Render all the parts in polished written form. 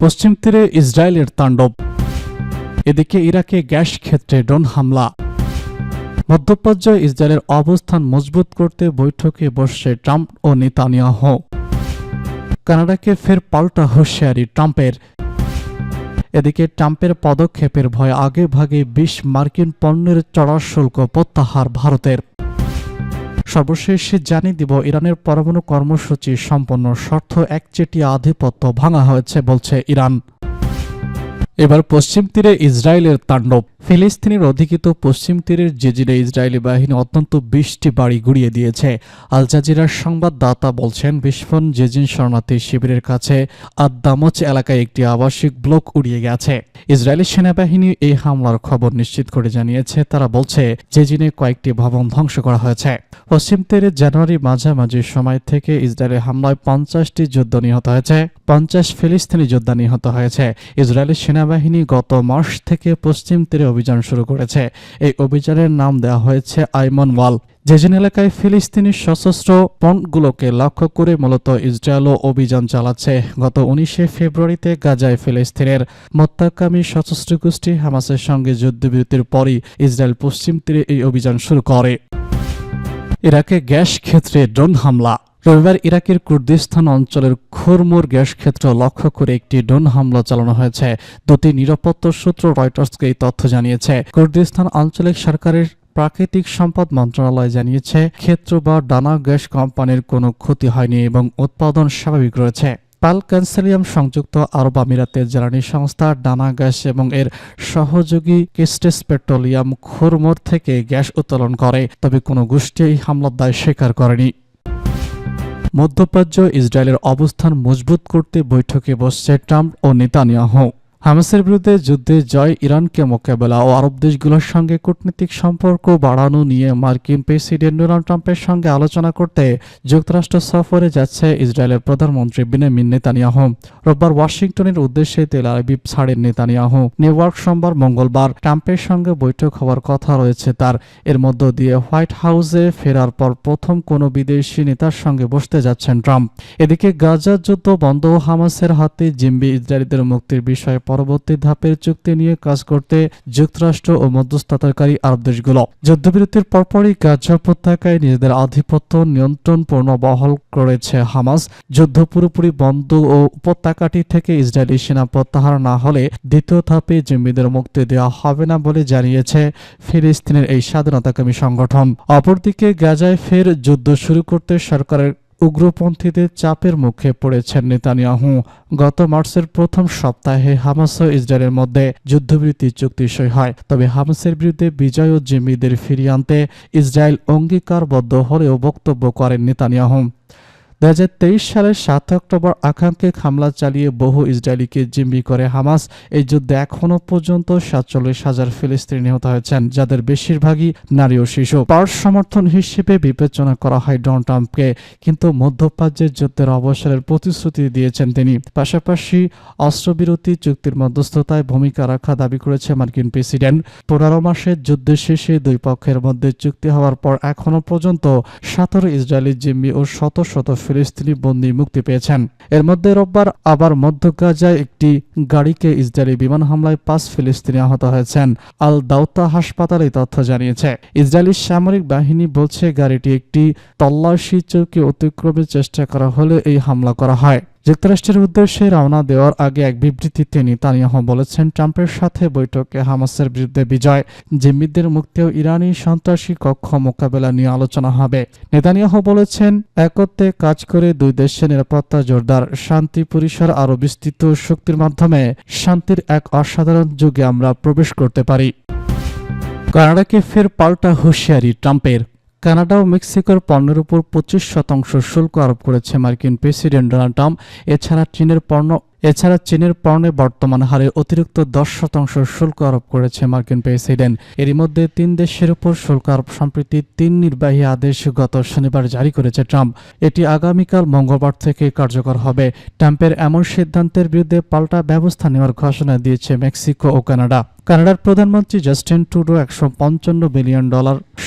পশ্চিম তীরে ইসরায়েলের তাণ্ডব। এদিকে ইরাকে গ্যাস ক্ষেত্রে ড্রোন হামলা। মধ্যপ্রাচ্যে ইসরায়েলের অবস্থান মজবুত করতে বৈঠকে বসছে ট্রাম্প ও নেতানিয়াহু। কানাডাকে ফের পাল্টা হুঁশিয়ারি ট্রাম্পের। এদিকে ট্রাম্পের পদক্ষেপের ভয়ে আগেভাগে ২০ মার্কিন পণ্যের চড়া শুল্ক প্রত্যাহার ভারতের। সর্বশেষ জানিয়ে দিব, ইরানের পরমাণু কর্মসূচি সম্পন্ন শর্ত একচেটিয়া আধিপত্য ভাঙা হয়েছে বলছে ইরান। এবার পশ্চিম তীরে ইসরায়েলের তাণ্ডব। ফিলিস্তিনের অধিকৃত পশ্চিম তীরের জেজিরে ইসরায়েলি বাহিনী অত্যন্ত ২০টি বাড়ি গুড়িয়ে দিয়েছে। আল জাজিরার সংবাদদাতা বলছেন, বিস্ফোরণ জেজিন শরণার্থী শিবিরের কাছে আদ-দামচ এলাকায় একটি আবাসিক ব্লক উড়িয়ে গেছে। ইসরায়েলি সেনাবাহিনী এই হামলার খবর নিশ্চিত করে জানিয়েছে। তারা বলছে, জেজিনে কয়েকটি ভবন ধ্বংস করা হয়েছে। পশ্চিম তীরে জানুয়ারি মাঝামাঝি সময় থেকে ইসরায়েলের হামলায় ৫০টি যোদ্ধা নিহত হয়েছে। ৫০ ফিলিস্তিনি যোদ্ধা নিহত হয়েছে। ইসরায়েলি সেনাবাহিনী গত মাস থেকে পশ্চিম তীরে অভিযান শুরু করেছে। এই অভিযানের নাম দেওয়া হয়েছে আইমন ওয়াল। জেজিন এলাকায় ফিলিস্তিনি সশস্ত্র পন্টগুলোকে লক্ষ্য করে মূলত ইসরায়েলও অভিযান চালাচ্ছে। গত ১৯শে ফেব্রুয়ারিতে গাজায় ফিলিস্তিনের মধ্যকামী সশস্ত্র গোষ্ঠী হামাসের সঙ্গে যুদ্ধবিরতির পরই ইসরায়েল পশ্চিম তীরে এই অভিযান শুরু করে। ইরাকে গ্যাস ক্ষেত্রে ড্রোন হামলা। রবিবার ইরাকের কুর্দিস্তান অঞ্চলের খুরমুর গ্যাস ক্ষেত্র লক্ষ্য করে একটি ড্রোন হামলা চালানো হয়েছে। দুটি নিরাপত্তা সূত্র রয়টার্সকে এই তথ্য জানিয়েছে। কুর্দিস্তান আঞ্চলিক সরকারের প্রাকৃতিক সম্পদ মন্ত্রণালয় জানিয়েছে, ক্ষেত্র বা ডানা গ্যাস কোম্পানির কোনো ক্ষতি হয়নি এবং উৎপাদন স্বাভাবিক রয়েছে। পাল কনসোর্টিয়াম সংযুক্ত আরব আমিরাতের জ্বালানি সংস্থা ডানা গ্যাস এবং এর সহযোগী কেস্টেস পেট্রোলিয়াম খুরমুর থেকে গ্যাস উত্তোলন করে, তবে কোনো গোষ্ঠী এই হামলার দায় স্বীকার করেনি। মধ্যপ্রাচ্য ইসরায়েলের অবস্থান মজবুত করতে বৈঠকে বসছে ট্রাম্প ও নেতানিয়াহু। হামাসের বিরুদ্ধে যুদ্ধে জয়, ইরানকে মোকাবেলা ও আরব দেশগুলোর সঙ্গে কূটনৈতিক সম্পর্ক বাড়ানো নিয়ে মার্কিন প্রেসিডেন্ট ডোনাল্ড ট্রাম্পের সঙ্গে আলোচনা করতে যুক্তরাষ্ট্র সফরে যাচ্ছে ইসরায়েলের প্রধানমন্ত্রী বেনিয়ামিন নেতানিয়াহু। রোববার ওয়াশিংটনের উদ্দেশ্যে তেল আবিব ছাড়েন নেতানিয়াহু। নিউ ইয়র্ক সোমবার মঙ্গলবার ট্রাম্পের সঙ্গে বৈঠক হওয়ার কথা রয়েছে তার। এর মধ্য দিয়ে হোয়াইট হাউসে ফেরার পর প্রথম কোনো বিদেশি নেতার সঙ্গে বসতে যাচ্ছেন ট্রাম্প। এদিকে গাজা যুদ্ধ বন্ধ ও হামাসের হাতে জিম্মি ইসরায়েলিদের মুক্তির বিষয়ে পরবর্তী ধাপের চুক্তি নিয়ে কাজ করতে যুক্তরাষ্ট্র ও মধ্যস্থতাকারী আরব দেশগুলো। যুদ্ধবিরতির পরপরই গাজা উপত্যকায় নিজেদের আধিপত্য নিয়ন্ত্রণ পূর্ণ বহাল করেছে হামাস। যুদ্ধ পুরোপুরি বন্ধ ও উপত্যকাটি থেকে ইসরায়েলি সেনা প্রত্যাহার না হলে দ্বিতীয় ধাপে জিম্মিদের মুক্তি দেওয়া হবে না বলে জানিয়েছে ফিলিস্তিনের এই স্বাধীনতাকামী সংগঠন। অপরদিকে গাজায় ফের যুদ্ধ শুরু করতে সরকারের উগ্রপন্থীদের চাপের মুখে পড়েছেন নেতানিয়াহু। গত মার্চের প্রথম সপ্তাহে হামাস ও ইসরায়েলের মধ্যে যুদ্ধবিরতি চুক্তি সই হয়। তবে হামাসের বিরুদ্ধে বিজয় ও জিম্মিদের ফিরিয়ে আনতে ইসরায়েল অঙ্গীকারবদ্ধ হলেও বক্তব্য করেন নেতানিয়াহু। ২০২৩ সালের ৭ অক্টোবর আকাঙ্ক্ষিক হামলা চালিয়ে বহু ইসরায়েলিকে জিম্মি করে হামাস। এই যুদ্ধে এখনও পর্যন্ত ৪৭,০০০ ফিলিস্তিনি নিহত হয়েছেন, যাদের বেশিরভাগই নারী ও শিশু। পার্স সমর্থন হিসেবে বিবেচনা করা হয় ডোনাল্ড ট্রাম্পকে, কিন্তু মধ্যপ্রাচ্যের যুদ্ধের অবসরের প্রতিশ্রুতি দিয়েছেন তিনি। পাশাপাশি অস্ত্রবিরতি চুক্তির মধ্যস্থতায় ভূমিকা রাখা দাবি করেছে মার্কিন প্রেসিডেন্ট। ১৫ মাসের যুদ্ধের শেষে দুই পক্ষের মধ্যে চুক্তি হওয়ার পর এখনও পর্যন্ত ১৭ ইসরায়েলি জিম্মি ও শত শত ফিলিস্তিনি বন্দী মুক্তি পেয়েছেন। এর মধ্যে রোববার আবার মধ্য গাজায় একটি গাড়িকে ইসরায়েলি বিমান হামলায় ৫ ফিলিস্তিনি আহত হয়েছেন। আল দাউতা হাসপাতাল এই তথ্য জানিয়েছে। ইসরায়েলি সামরিক বাহিনী বলছে, গাড়িটি একটি তল্লাশি চৌকি অতিক্রমের চেষ্টা করা হলে এই হামলা করা হয়। যুক্তরাষ্ট্রের উদ্দেশ্যে রওনা দেওয়ার আগে এক বিবৃতিতে নেতানিয়াহু বলেছেন, ট্রাম্পের সাথে বৈঠকে হামাসের বিরুদ্ধে বিজয়, জিম্মিদের মুক্তি ও ইরানি সন্ত্রাসী কক্ষ মোকাবেলা নিয়ে আলোচনা হবে। নেতানিয়াহু বলেছেন, একত্রে কাজ করে দুই দেশের নিরাপত্তা জোরদার, শান্তি পরিসর আরও বিস্তৃত শক্তির মাধ্যমে শান্তির এক অসাধারণ যুগে আমরা প্রবেশ করতে পারি। কানাডাকে ফের পাল্টা হুঁশিয়ারি ট্রাম্পের। কানাডা ও মেক্সিকোর পণ্যের উপর ২৫% শুল্ক আরোপ করেছে মার্কিন প্রেসিডেন্ট ডোনাল্ড ট্রাম্প। এছাড়া চীনের পণ্যে বর্তমান হারে অতিরিক্ত ১০% শুল্ক আরোপ করেছে মার্কিন প্রেসিডেন্ট। এরই মধ্যে ৩ দেশের উপর শুল্ক আরোপ সম্প্রতি ৩ নির্বাহী আদেশ গত শনিবার জারি করেছে ট্রাম্প। এটি আগামীকাল মঙ্গলবার থেকে কার্যকর হবে। ট্রাম্পের এমন সিদ্ধান্তের বিরুদ্ধে পাল্টা ব্যবস্থা নেওয়ার ঘোষণা দিয়েছে মেক্সিকো ও কানাডা। কানাডার প্রধানমন্ত্রী জাস্টিন ট্রুডো $155 বিলিয়ন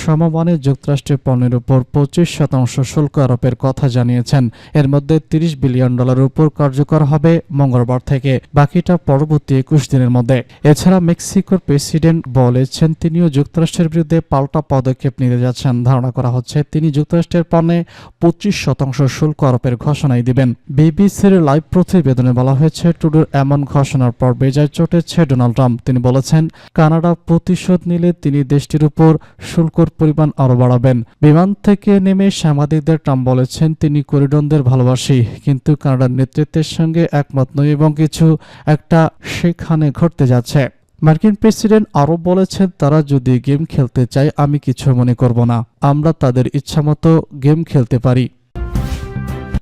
সমমানের যুক্তরাষ্ট্রের পণ্যের উপর 25% শুল্ক আরোপের কথা জানিয়েছেন। এর মধ্যে $30 বিলিয়ন উপর কার্যকর হবে মঙ্গলবার থেকে, বাকিটা পরবর্তী 21 দিনের মধ্যে। এছাড়া মেক্সিকোর প্রেসিডেন্ট বলেছেন তিনিও যুক্তরাষ্ট্রের বিরুদ্ধে পাল্টা পদক্ষেপ নিতে যাচ্ছেন। ধারণা করা হচ্ছে তিনি যুক্তরাষ্ট্রের পণ্যে 25% শুল্ক আরোপের ঘোষণাই দিবেন। বিবিসির লাইভ প্রতিবেদনে বলা হয়েছে ট্রুডোর এমন ঘোষণার পর বেজায় চটেছে ডোনাল্ড ট্রাম্প। তিনি বলেছেন কানাডা প্রতিশোধ নিলে তিনি দেশটির উপর শুল্কর পরিমাণ আরও বাড়াবেন। বিমান থেকে নেমে সাংবাদিকদের ট্রাম্প বলেছেন তিনি করিডনদের ভালোবাসি, কিন্তু কানাডার নেতৃত্বের সঙ্গে একমত নই এবং কিছু একটা সেখানে ঘটতে যাচ্ছে। মার্কিন প্রেসিডেন্ট আরও বলেছেন তারা যদি গেম খেলতে চায় আমি কিছু মনে করব না, আমরা তাদের ইচ্ছামতো গেম খেলতে পারি।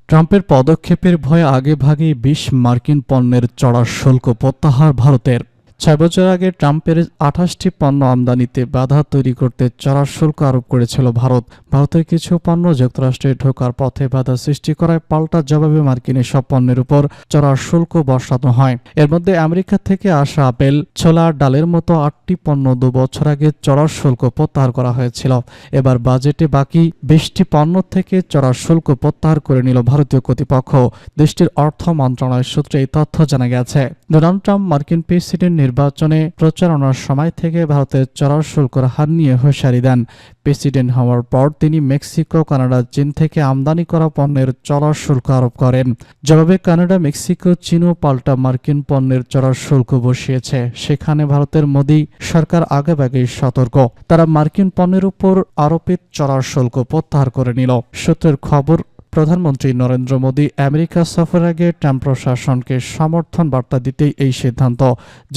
ট্রাম্পের পদক্ষেপের ভয়ে আগেভাগেই 20 মার্কিন পণ্যের চড়া শুল্ক প্রত্যাহার ভারতের। 6 বছর আগে ট্রাম্পের 28টি পণ্য আমদানিতে বাধা তৈরি করতে চড়া শুল্ক আরোপ করেছিল ভারত। ভারতের কিছু পণ্য যুক্তরাষ্ট্রে ঢোকার পথে বাধা সৃষ্টি করায় পাল্টা জবাবে মার্কিন সব পণ্যের উপর চড়া শুল্ক বসানো হয়। এর মধ্যে আমেরিকা থেকে আসা আপেল, ছোলা, ডালের মতো 8টি পণ্য 2 বছর আগে চড়া শুল্ক প্রত্যাহার করা হয়েছিল। এবার বাজেটে বাকি 20টি পণ্য থেকে চড়া শুল্ক প্রত্যাহার করে নিল ভারতীয় কর্তৃপক্ষ। দেশটির অর্থ মন্ত্রণালয় সূত্রে এই তথ্য জানা গেছে। ডোনাল্ড ট্রাম্প মার্কিন প্রেসিডেন্ট নির্বাচনে প্রচারণার সময় থেকে ভারতের চড়া শুল্কের হার নিয়ে হুঁশিয়ারি দেন। প্রেসিডেন্ট হওয়ার পর তিনি মেক্সিকো, কানাডা, চীন থেকে আমদানি করা পণ্যের চড়া শুল্ক আরোপ করেন। জবাবে কানাডা, মেক্সিকো, চীনও পাল্টা মার্কিন পণ্যের চড়া শুল্ক বসিয়েছে। সেখানে ভারতের মোদী সরকার আগেভাগেই সতর্ক। তারা মার্কিন পণ্যের উপর আরোপিত চড়া শুল্ক প্রত্যাহার করে নিল। সূত্রের খবর, প্রধানমন্ত্রী নরেন্দ্র মোদী আমেরিকা সফরের আগে ট্রাম্প প্রশাসনকে সমর্থন বার্তা দিতেই এই সিদ্ধান্ত।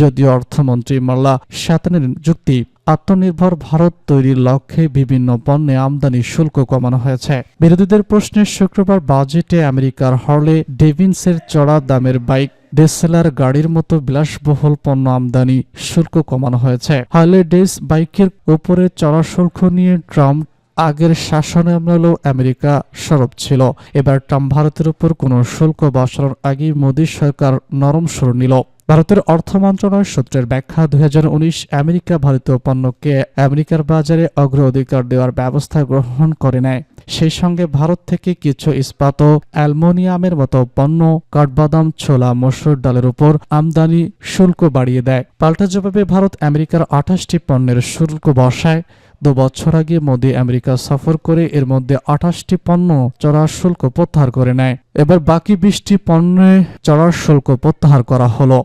যদিও অর্থমন্ত্রী মাল্লা শাতানের যুক্তি, আত্মনির্ভর ভারত তৈরির লক্ষ্যে বিভিন্ন পণ্যে আমদানি শুল্ক কমানো হয়েছে। বিরোধীদের প্রশ্নে শুক্রবার বাজেটে আমেরিকার হার্লে ডেভিনসের চড়া দামের বাইক, ডেসেলার গাড়ির মতো বিলাসবহুল পণ্য আমদানি শুল্ক কমানো হয়েছে। হার্লে ডেস বাইকের উপরে চড়া শুল্ক নিয়ে ট্রাম্প আগের শাসনে আমলেও আমেরিকা সরব ছিল। এবার ট্রাম্প ভারতের উপর কোনো শুল্ক বসানোর আগেই মোদী সরকার নরম সুর নিল। ভারতের অর্থ মন্ত্রণালয় সূত্রের ব্যাখ্যা, 2019 আমেরিকা ভারতীয় পণ্যকে আমেরিকার বাজারে অগ্রাধিকার দেওয়ার ব্যবস্থা গ্রহণ করে নেয়। সেই সঙ্গে ভারত থেকে কিছু ইস্পাত ও অ্যালুমিনিয়ামের মতো পণ্য, কাঠবাদাম, ছোলা, মসুর ডালের উপর আমদানি শুল্ক বাড়িয়ে দেয়। পাল্টা জবাবে ভারত আমেরিকার 28টি পণ্যের শুল্ক বসায়। 2 বছর আগে মোদী আমেরিকা সফর করে এর মধ্যে 28টি পণ্য চড়া শুল্ক প্রত্যাহার করে নেয়। এবার বাকি 20টি পণ্যে চড়া শুল্ক প্রত্যাহার করা হলো।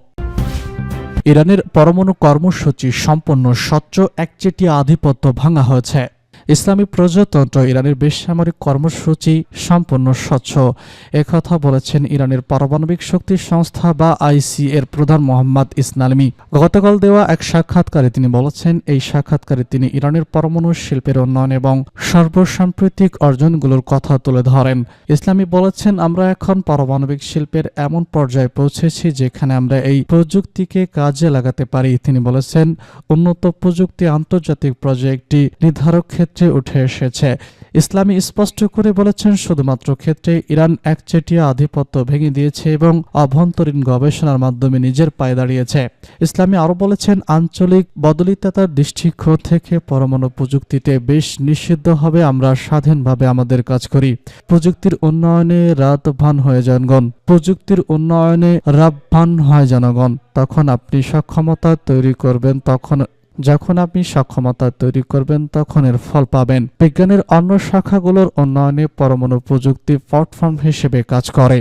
ইরানের পরমাণু কর্মসূচি সম্পূর্ণ স্বচ্ছ, একচেটিয়া আধিপত্য ভাঙা হয়েছে। ইসলামী প্রজাতন্ত্র ইরানের বেসামরিক কর্মসূচি সম্পূর্ণ স্বচ্ছ, একথা বলেছেন ইরানের পারমাণবিক শক্তি সংস্থা বা আইসি এর প্রধান মোহাম্মদ ইসলামি। গতকাল দেওয়া এক সাক্ষাৎকারে তিনি বলেছেন, এই সাক্ষাৎকারে তিনি ইরানের পরমাণু শিল্পের উন্নয়ন এবং সর্বসাম্প্রতিক অর্জনগুলোর কথা তুলে ধরেন। ইসলামি বলেছেন, আমরা এখন পারমাণবিক শিল্পের এমন পর্যায়ে পৌঁছেছি যেখানে আমরা এই প্রযুক্তিকে কাজে লাগাতে পারি। তিনি বলেছেন, উন্নত প্রযুক্তি আন্তর্জাতিক প্রজেক্টটি নির্ধারক ক্ষেত্রে উঠে এসেছে। ইসলামী স্পষ্ট করে বলেছেন, শুধুমাত্র ক্ষেত্রে ইরান একচেটিয়া আধিপত্য ভেঙে দিয়েছে এবং অভ্যন্তরীণ গবেষণার মাধ্যমে নিজের পায়ে দাঁড়িয়েছে। ইসলামী আরও বলেছেন, আঞ্চলিক বদলিতার দৃষ্টিকোণ থেকে পরমাণু প্রযুক্তিতে বেশ নিষিদ্ধ হবে। আমরা স্বাধীনভাবে আমাদের কাজ করি। প্রযুক্তির উন্নয়নে রাতভান হয়ে জনগণ, প্রযুক্তির উন্নয়নে রাতভান হয় জনগণ। যখন আপনি সক্ষমতা তৈরি করবেন তখন এর ফল পাবেন। বিজ্ঞানের অন্য শাখাগুলোর উন্নয়নে পরমাণু প্রযুক্তি প্ল্যাটফর্ম হিসেবে কাজ করে।